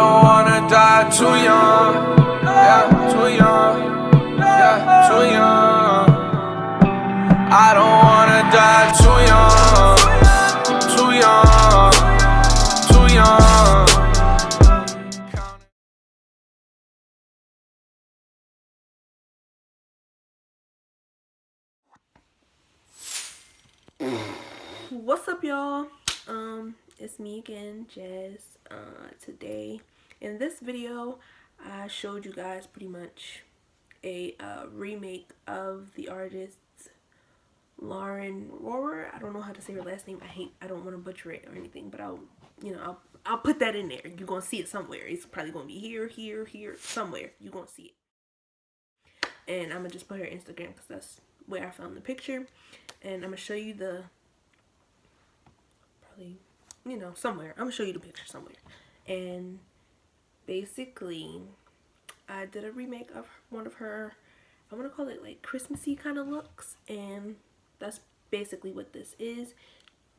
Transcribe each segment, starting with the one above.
don't wanna die too young. Yeah, too young. Yeah, too young. I don't wanna die too young. Too young. Too young. What's up, y'all? It's me again, Jazz. Today in this video I showed you guys pretty much a remake of the artist Lauren Rohrer. I don't know how to say her last name. I don't want to butcher it or anything, but I'll put that in there. You're gonna see it somewhere. It's probably gonna be here, somewhere. You're gonna see it. And I'm gonna just put her Instagram because that's where I found the picture. And I'm gonna show you the somewhere. I'm gonna show you the picture somewhere. And basically, I did a remake of one of her, I want to call it like Christmassy kind of looks, and that's basically what this is.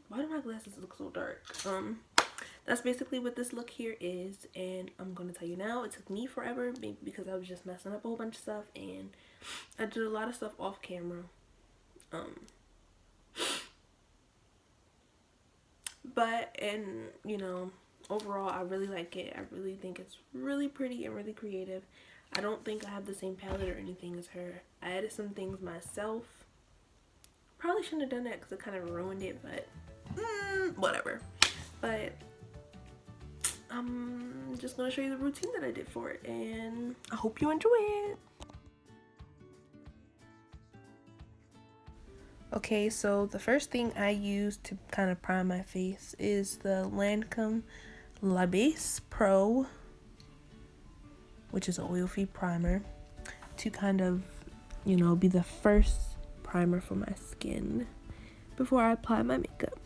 Why do my glasses look so dark? That's basically what this look here is, and I'm gonna tell you now. It took me forever, maybe because I was just messing up a whole bunch of stuff, and I did a lot of stuff off camera. Overall, I really like it. I really think it's really pretty and really creative. I don't think I have the same palette or anything as her. I added some things myself. Probably shouldn't have done that because it kind of ruined it, but whatever. But I'm just going to show you the routine that I did for it, and I hope you enjoy it. Okay, so the first thing I use to kind of prime my face is the Lancome La Base Pro, which is an oil-free primer, to kind of, be the first primer for my skin before I apply my makeup.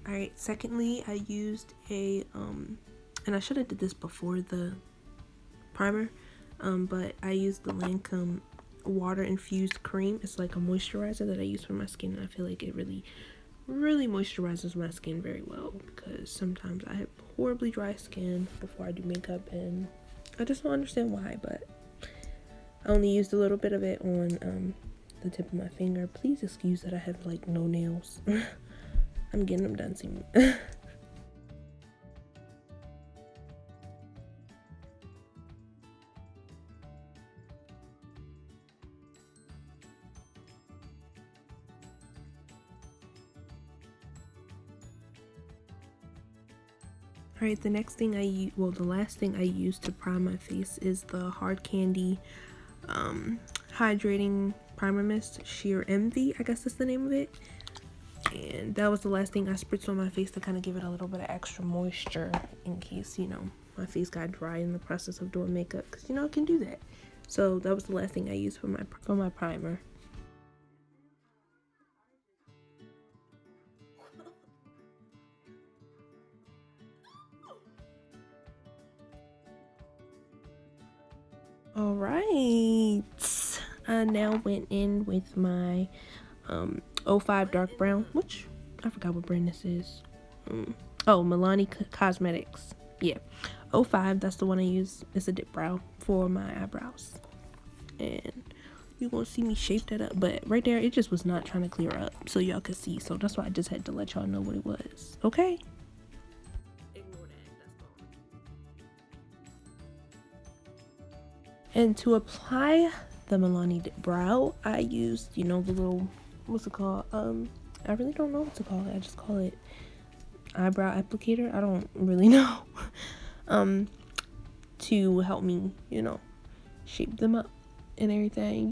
Alright, secondly, I used a, and I should have did this before the primer, but I used the Lancome water infused cream. It's like a moisturizer that I use for my skin, and I feel like it really moisturizes my skin very well, because sometimes I have horribly dry skin before I do makeup, and I just don't understand why. But I only used a little bit of it on the tip of my finger. Please excuse that I have like no nails. I'm getting them done soon. Alright, the next thing the last thing I use to prime my face is the Hard Candy hydrating primer mist, Sheer Envy, I guess that's the name of it. And that was the last thing I spritzed on my face to kind of give it a little bit of extra moisture in case, my face got dry in the process of doing makeup, because it can do that. So that was the last thing I used for my primer. All right, I now went in with my 05 dark brown, which I forgot what brand this is. Oh, Milani Cosmetics. Yeah, 05, that's the one I use. It's a dip brow for my eyebrows, and you're gonna see me shape that up, but right there it just was not trying to clear up so y'all could see, so that's why I just had to let y'all know what it was. Okay, ignore that, that's all. And to apply the Milani dip brow, I used, the little, what's it called? I really don't know what to call it. I just call it eyebrow applicator. I don't really know. To help me, shape them up and everything.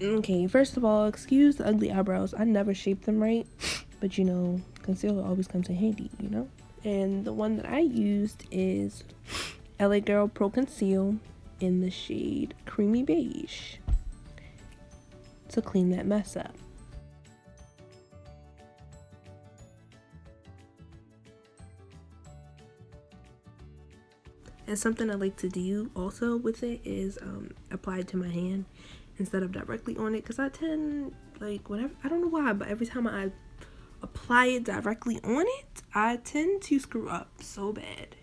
Okay, first of all, excuse the ugly eyebrows. I never shape them right, but you know, concealer always comes in handy, you know? And the one that I used is LA Girl Pro Conceal in the shade Creamy Beige to clean that mess up. And something I like to do also with it is apply it to my hand instead of directly on it, because I tend, like, whatever, I don't know why, but every time I apply it directly on it, I tend to screw up so bad.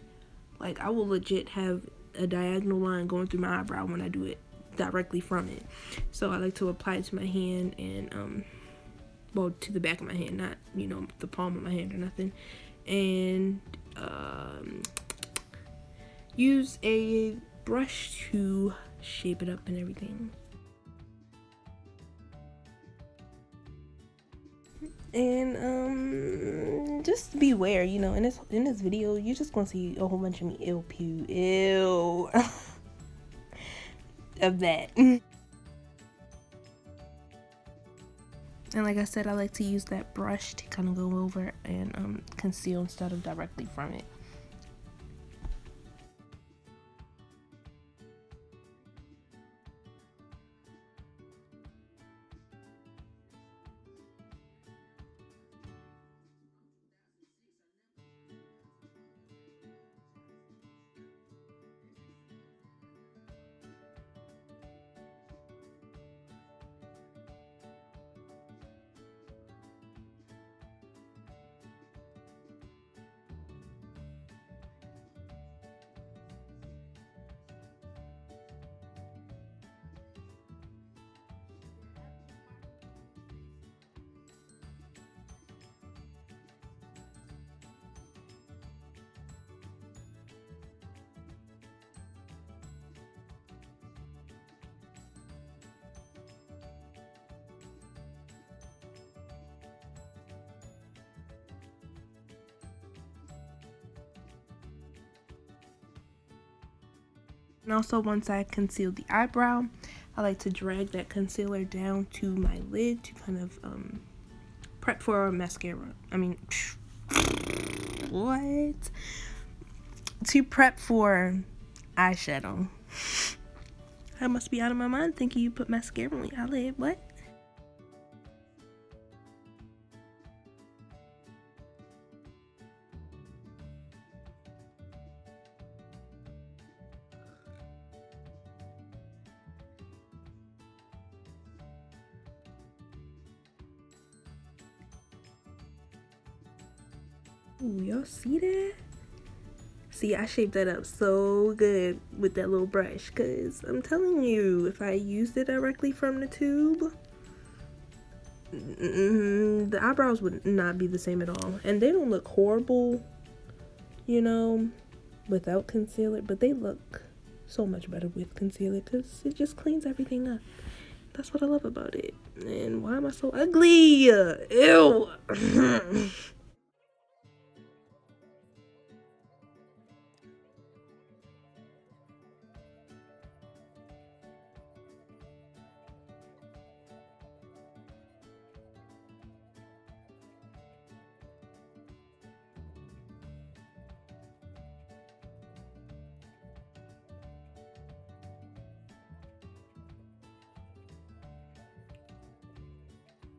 Like, I will legit have a diagonal line going through my eyebrow when I do it directly from it. So I like to apply it to my hand and well, to the back of my hand, not, you know, the palm of my hand or nothing, and use a brush to shape it up and everything. And just beware, you know, in this video, you're just gonna see a whole bunch of me ew of that. And like I said, I like to use that brush to kind of go over and conceal instead of directly from it. And also, once I conceal the eyebrow, I like to drag that concealer down to my lid to kind of prep for a mascara. I mean, what? To prep for eyeshadow. I must be out of my mind thinking you put mascara on your eyelid. What? Ooh, y'all see that? See, I shaped that up so good with that little brush, because I'm telling you, if I used it directly from the tube, the eyebrows would not be the same at all. And they don't look horrible, you know, without concealer, but they look so much better with concealer because it just cleans everything up. That's what I love about it. And why am I so ugly? Ew.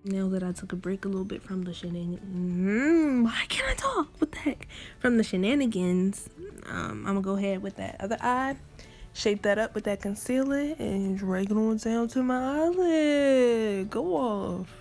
Now that I took a break a little bit from the shenanigans, why can't I talk? What the heck? From the shenanigans, I'm gonna go ahead with that other eye, shape that up with that concealer, and drag it on down to my eyelid. Go off.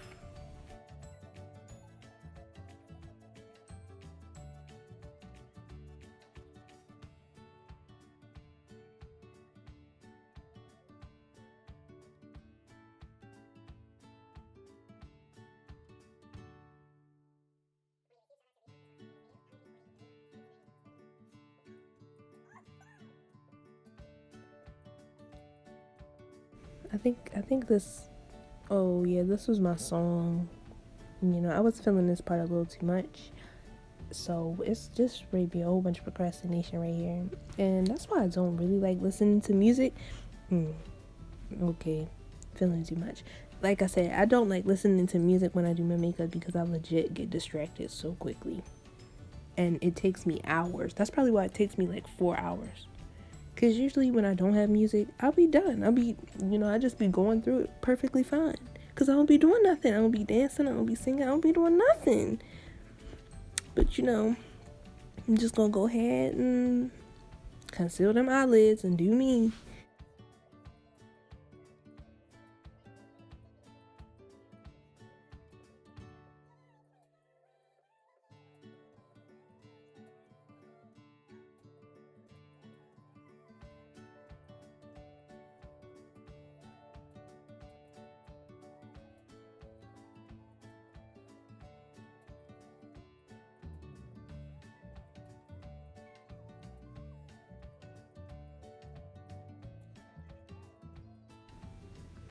I think this. Oh yeah, this was my song. You know, I was feeling this part a little too much, so it's just maybe a whole bunch of procrastination right here, and that's why I don't really like listening to music. Okay, feeling too much. Like I said, I don't like listening to music when I do my makeup because I legit get distracted so quickly. And it takes me hours. That's probably why it takes me like 4 hours. Because usually when I don't have music, I'll be done. I just be going through it perfectly fine. Because I don't be doing nothing. I don't be dancing. I don't be singing. I don't be doing nothing. But I'm just going to go ahead and conceal them eyelids and do me.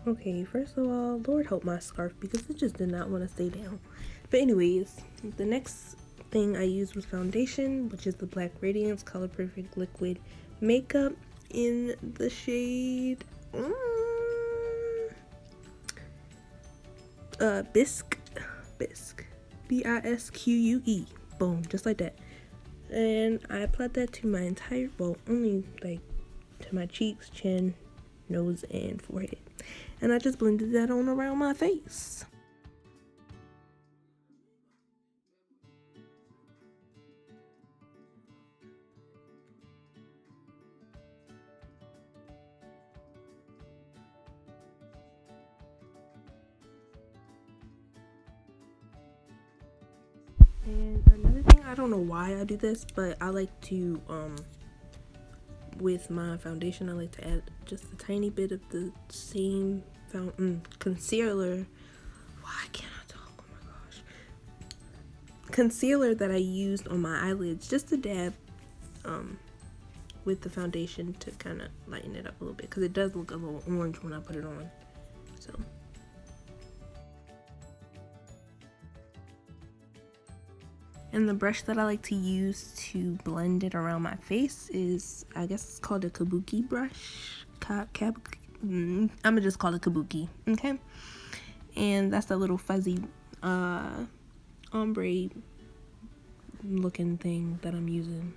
Okay, first of all, Lord help my scarf because it just did not want to stay down. But anyways, the next thing I used was foundation, which is the Black Radiance Color Perfect Liquid Makeup in the shade Bisque, Bisque. Boom, just like that. And I applied that to my entire, only like to my cheeks, chin, nose, and forehead. And I just blended that on around my face. And another thing, I don't know why I do this, but I like to, with my foundation, I like to add just a tiny bit of the same concealer. Why can't I talk? Oh my gosh. Concealer that I used on my eyelids, just to dab with the foundation to kind of lighten it up a little bit, because it does look a little orange when I put it on. So. And the brush that I like to use to blend it around my face is, I guess it's called a kabuki brush. I'm gonna just call it kabuki, okay? And that's that little fuzzy ombre looking thing that I'm using.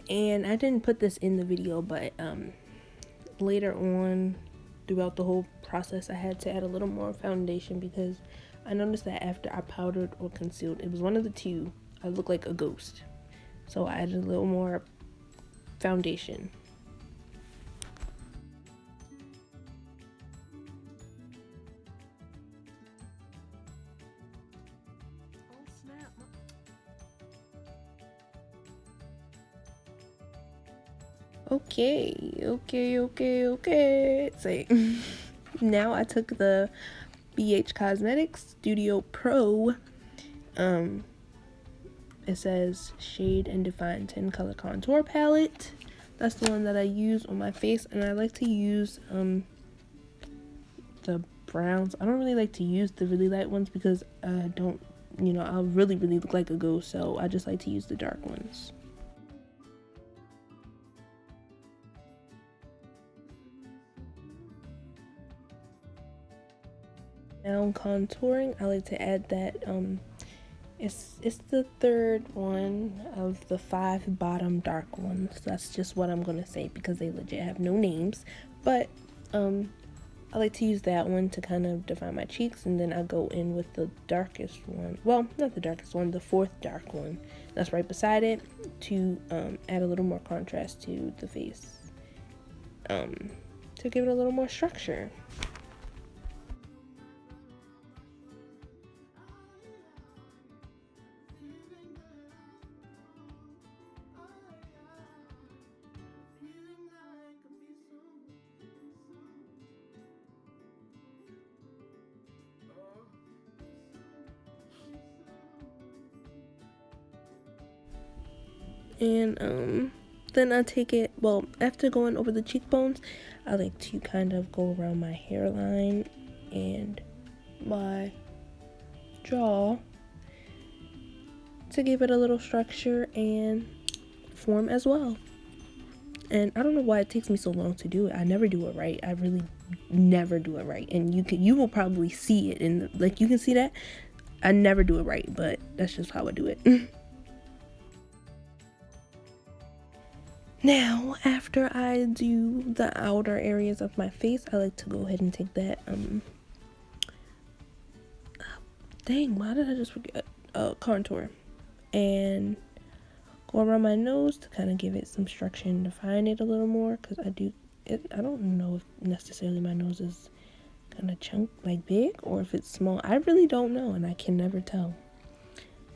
And I didn't put this in the video, but later on throughout the whole process I had to add a little more foundation because I noticed that after I powdered or concealed, it was one of the two, I looked like a ghost. So I added a little more foundation. Okay. So now I took the BH Cosmetics Studio Pro. It says Shade and Define 10 Color Contour Palette. That's the one that I use on my face, and I like to use the browns. I don't really like to use the really light ones because I don't, I really look like a ghost, so I just like to use the dark ones. Now contouring, I like to add that It's the third one of the 5 bottom dark ones. That's just what I'm gonna say because they legit have no names. But I like to use that one to kind of define my cheeks, and then I go in with the darkest one. Well, not the darkest one, the fourth dark one that's right beside it to add a little more contrast to the face, to give it a little more structure. And then I take it, well, after going over the cheekbones, I like to kind of go around my hairline and my jaw to give it a little structure and form as well. And I don't know why it takes me so long to do it. I never do it right. I really never do it right. And you will probably see it in the, like, you can see that I never do it right, but that's just how I do it. Now, after I do the outer areas of my face, I like to go ahead and take that, dang, why did I just forget? Contour. And go around my nose to kind of give it some structure and define it a little more, because I don't know if necessarily my nose is kind of like big, or if it's small. I really don't know, and I can never tell.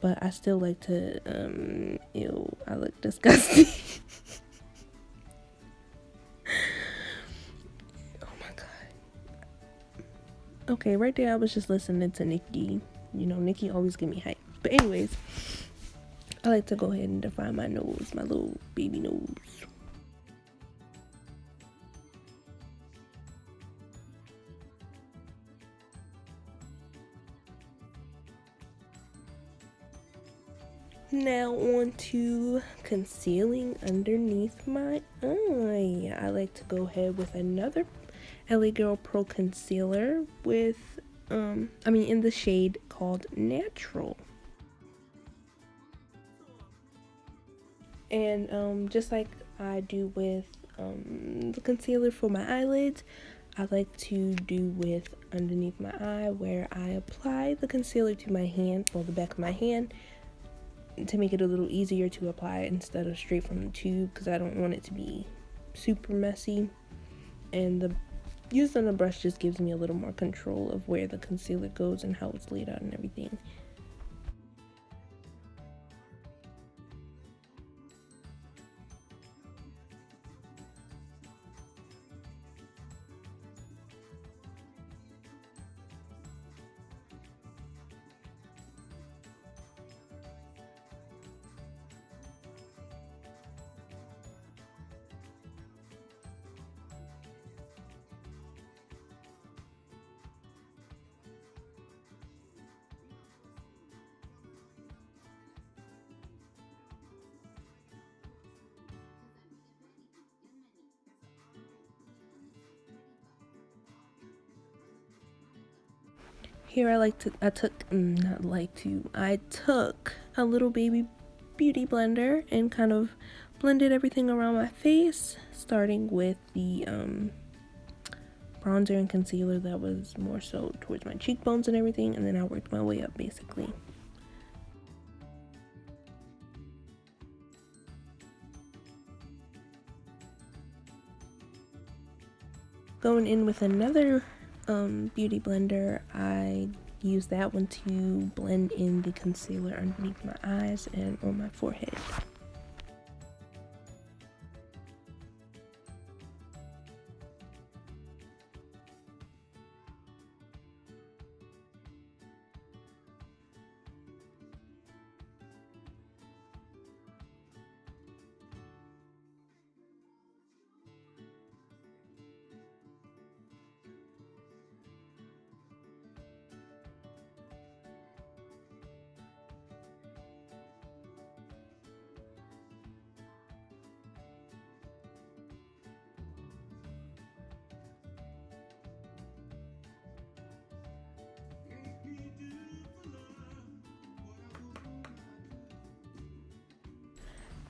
But I still like to, ew, I look disgusting. Okay, right there I was just listening to Nikki. You know, Nikki always give me hype. But anyways, I like to go ahead and define my nose, my little baby nose. Now on to concealing underneath my eye. I like to go ahead with another LA Girl Pro concealer with, in the shade called Natural. And just like I do with the concealer for my eyelids, I like to do with underneath my eye, where I apply the concealer to my hand, or the back of my hand, to make it a little easier to apply instead of straight from the tube, because I don't want it to be super messy. And the use on the brush just gives me a little more control of where the concealer goes and how it's laid out and everything. Here I took a little baby beauty blender and kind of blended everything around my face, starting with the bronzer and concealer that was more so towards my cheekbones and everything, and then I worked my way up basically. Going in with another beauty blender, I use that one to blend in the concealer underneath my eyes and on my forehead.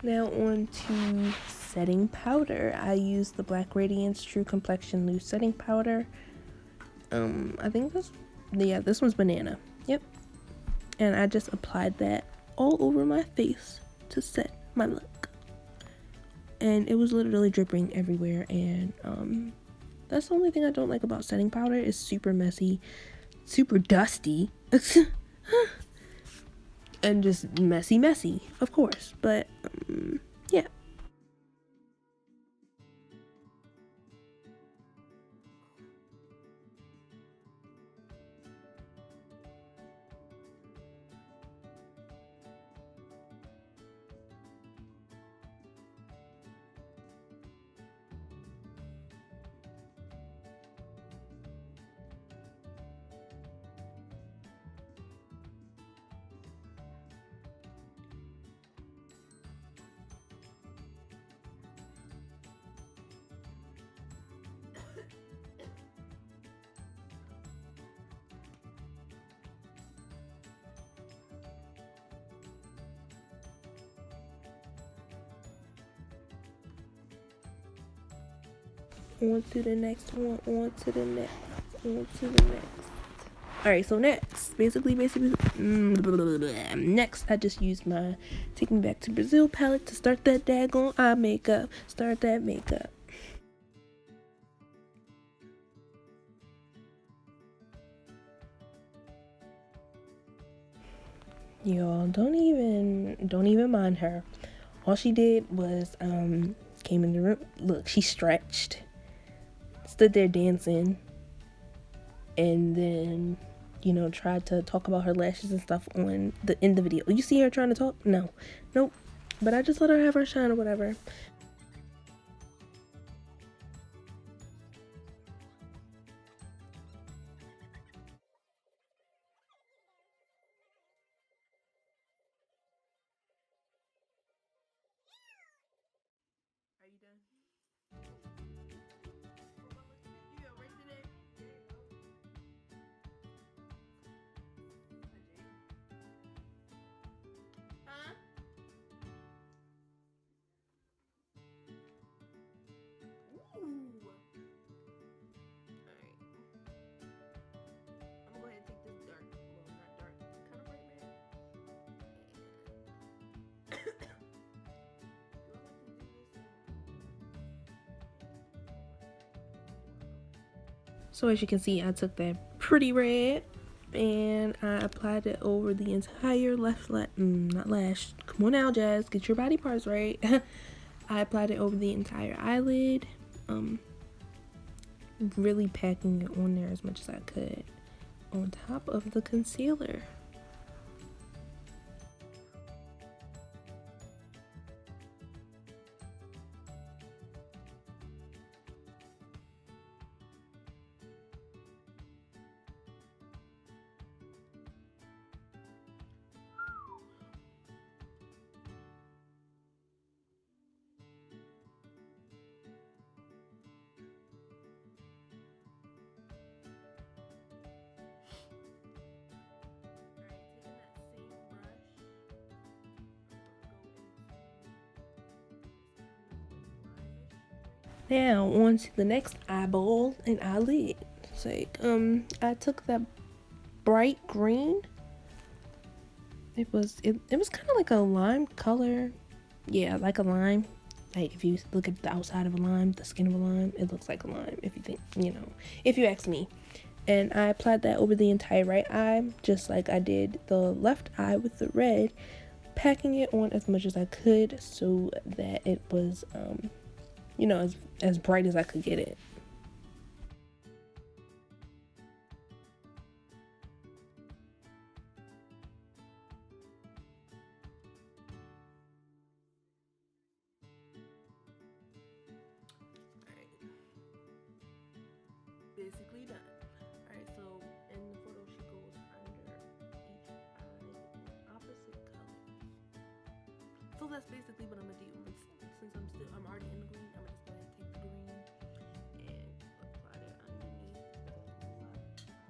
Now on to setting powder. I used the Black Radiance True Complexion Loose Setting Powder. I think this one's banana. Yep. And I just applied that all over my face to set my look. And it was literally dripping everywhere, and that's the only thing I don't like about setting powder. It's super messy, super dusty, and just messy, of course. But yeah. On to the next one, on to the next. Alright, so next, next, I just used my Take Me Back to Brazil palette to start that daggone eye makeup. Start that makeup. Y'all, don't even mind her. All she did was came in the room. Look, she stretched, stood there dancing, and then tried to talk about her lashes and stuff in the video. You see her trying to talk? Nope. But I just let her have her shine or whatever. Are you done? So as you can see, I took that pretty red and I applied it over the entire not lash. Come on now, Jazz, get your body parts right. I applied it over the entire eyelid, really packing it on there as much as I could on top of the concealer. Now on to the next eyeball and eyelid. It's like I took that bright green. It was kind of like a lime color. Yeah, like a lime. Like if you look at the outside of a lime, the skin of a lime, it looks like a lime. If you think, if you ask me. And I applied that over the entire right eye, just like I did the left eye with the red, packing it on as much as I could so that it was as bright as I could get it. Basically done. Alright, so in the photo she goes under each eye in opposite colors. So that's basically what I'm gonna do. Since I'm already in the green, I'm gonna just go ahead and take the green and apply it underneath the left eye.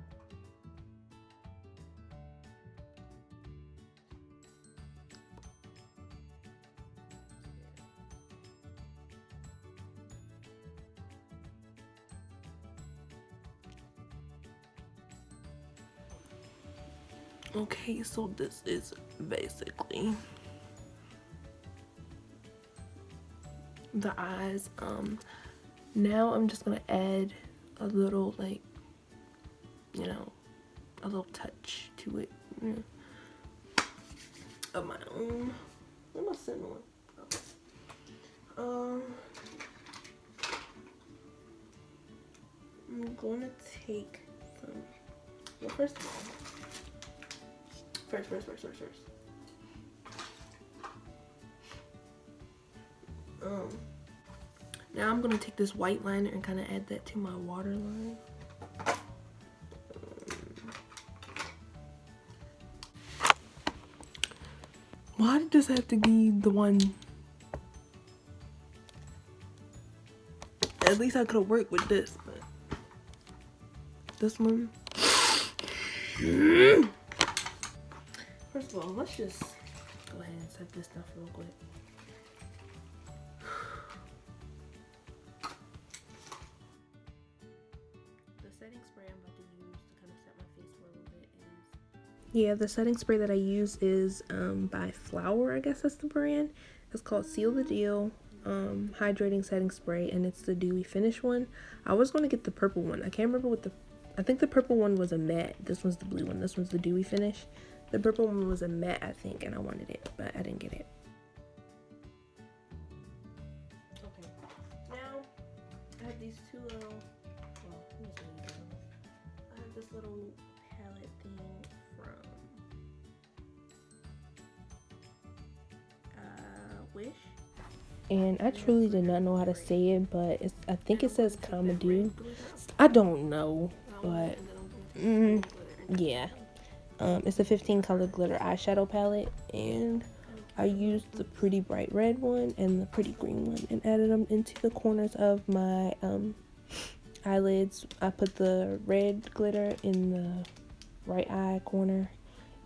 Okay, so this is basically the eyes. Now I'm just gonna add a little, like, you know, a little touch to it, you know, of my own. What am I sitting on? I'm gonna take some. Well, first of all, first. Now I'm gonna take this white liner and kind of add that to my waterline. Why did this have to be the one? At least I could have worked with this, but this one. First of all, let's just go ahead and set this stuff real quick. The setting spray I'm about to use to kind of set my face for a little bit is... Yeah, the setting spray that I use is by Flower, I guess that's the brand. It's called Seal the Deal hydrating setting spray, and it's the dewy finish one. I was going to get the purple one. I can't remember what the... I think the purple one was a matte. This one's the blue one. This one's the dewy finish. The purple one was a matte, I think, and I wanted it, but I didn't get it. Okay, now I have these two little... Well, let me show you. I have this little palette thing from Wish. And I truly did not know how to say it, but it's, I think it says Commodore. I don't know, but yeah. It's a 15 color glitter eyeshadow palette, and I used the pretty bright red one and the pretty green one and added them into the corners of my eyelids. I put the red glitter in the right eye corner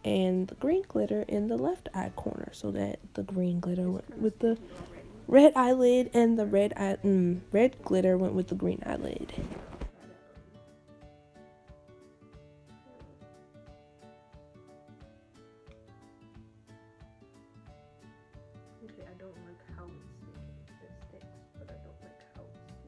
and the green glitter in the left eye corner, so that the green glitter went with the red eyelid and the red glitter went with the green eyelid. Okay, I don't like how it's sticking. It sticks, but I don't like how it's sticking.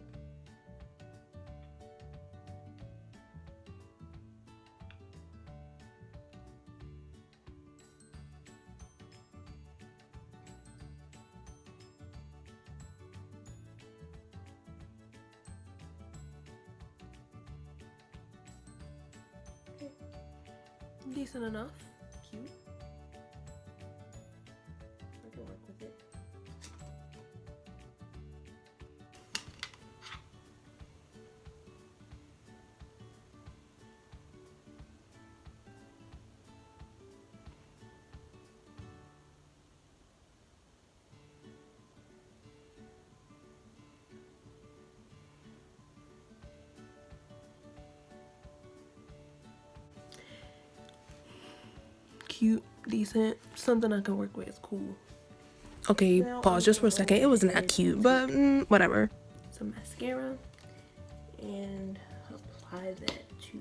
Okay. Decent enough. Cute. I can work with it. Cute, decent, something I can work with. It's cool. Okay, pause just for a second. It wasn't that cute, but whatever. Some mascara and apply that to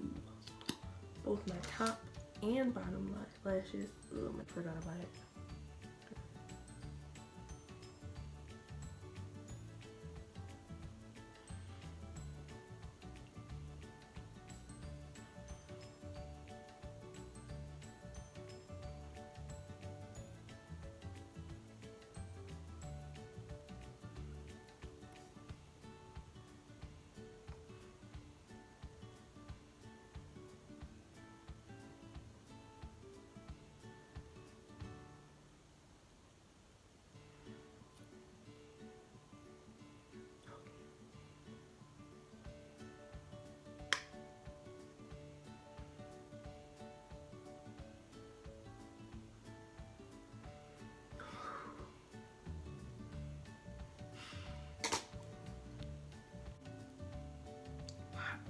both my top and bottom lashes. Oh, I forgot about it.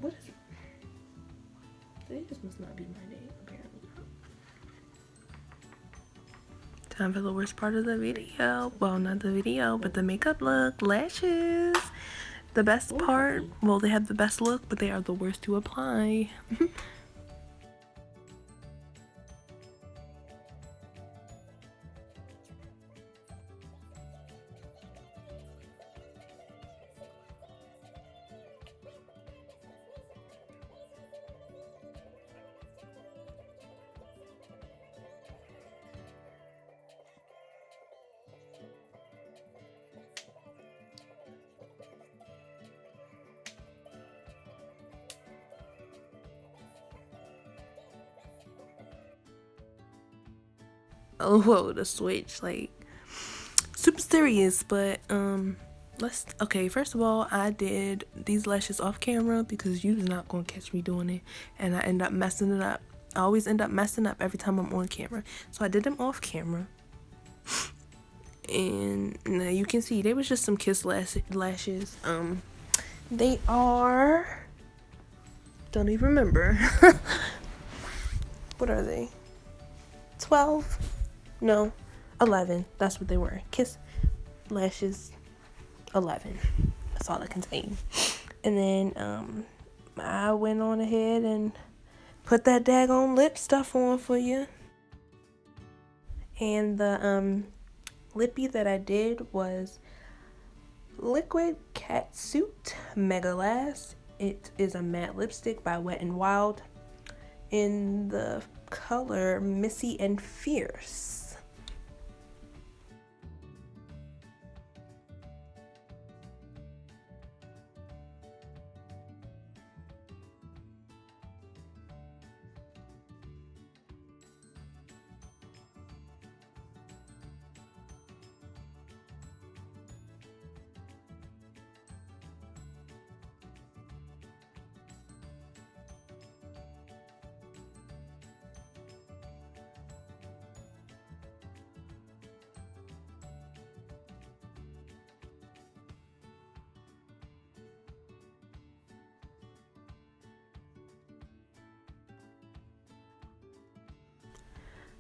What is it? Today just must not be my day, apparently. Time for the worst part of the video. Well, not the video, but the makeup look. Lashes. The best part, well, they have the best look, but they are the worst to apply. Oh, whoa, the switch, like, super serious. But okay, first of all, I did these lashes off camera because you're not gonna catch me doing it, and I end up messing it up. I always end up messing up every time I'm on camera, so I did them off camera. And now you can see they was just some kiss lashes. They are, don't even remember. What are they? 12? No, 11. That's what they were. Kiss lashes 11. That's all I can say. And then I went on ahead and put that daggone lip stuff on for you. And the lippy that I did was Liquid Catsuit Mega Lash. It is a matte lipstick by Wet n Wild in the color Missy and Fierce.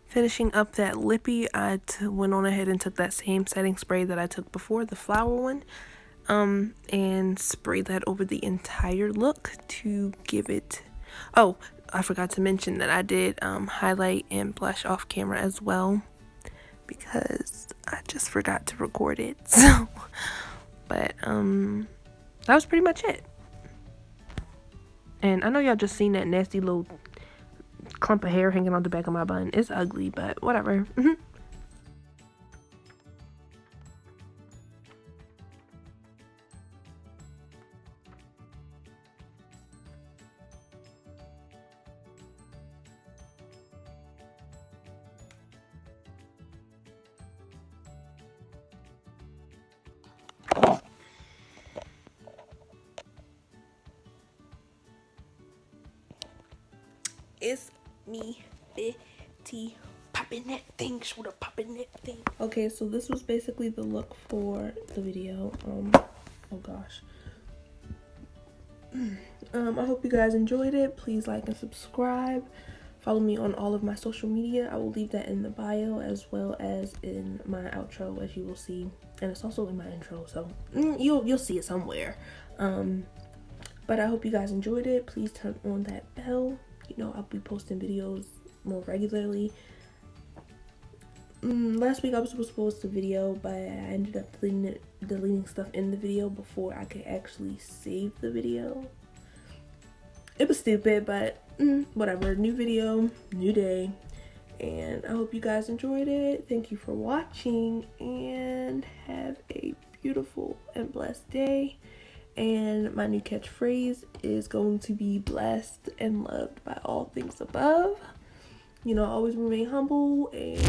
Finishing up that lippy, I went on ahead and took that same setting spray that I took before, the flower one, and sprayed that over the entire look to give it. Oh, I forgot to mention that I did highlight and blush off camera as well, because I just forgot to record it. So, but that was pretty much it. And I know y'all just seen that nasty little clump of hair hanging on the back of my bun. It's ugly, but whatever. It's me, Betty, popping that thing, shoulder popping that thing. Okay, so this was basically the look for the video. Oh gosh. I hope you guys enjoyed it. Please like and subscribe. Follow me on all of my social media. I will leave that in the bio as well as in my outro, as you will see, and it's also in my intro, so you'll see it somewhere. But I hope you guys enjoyed it. Please turn on that bell. You know, I'll be posting videos more regularly. Last week I was supposed to post a video, but I ended up deleting stuff in the video before I could actually save the video. It was stupid, but whatever. New video, new day. And I hope you guys enjoyed it. Thank you for watching, and have a beautiful and blessed day. And my new catchphrase is going to be blessed and loved by all things above. You know, always remain humble and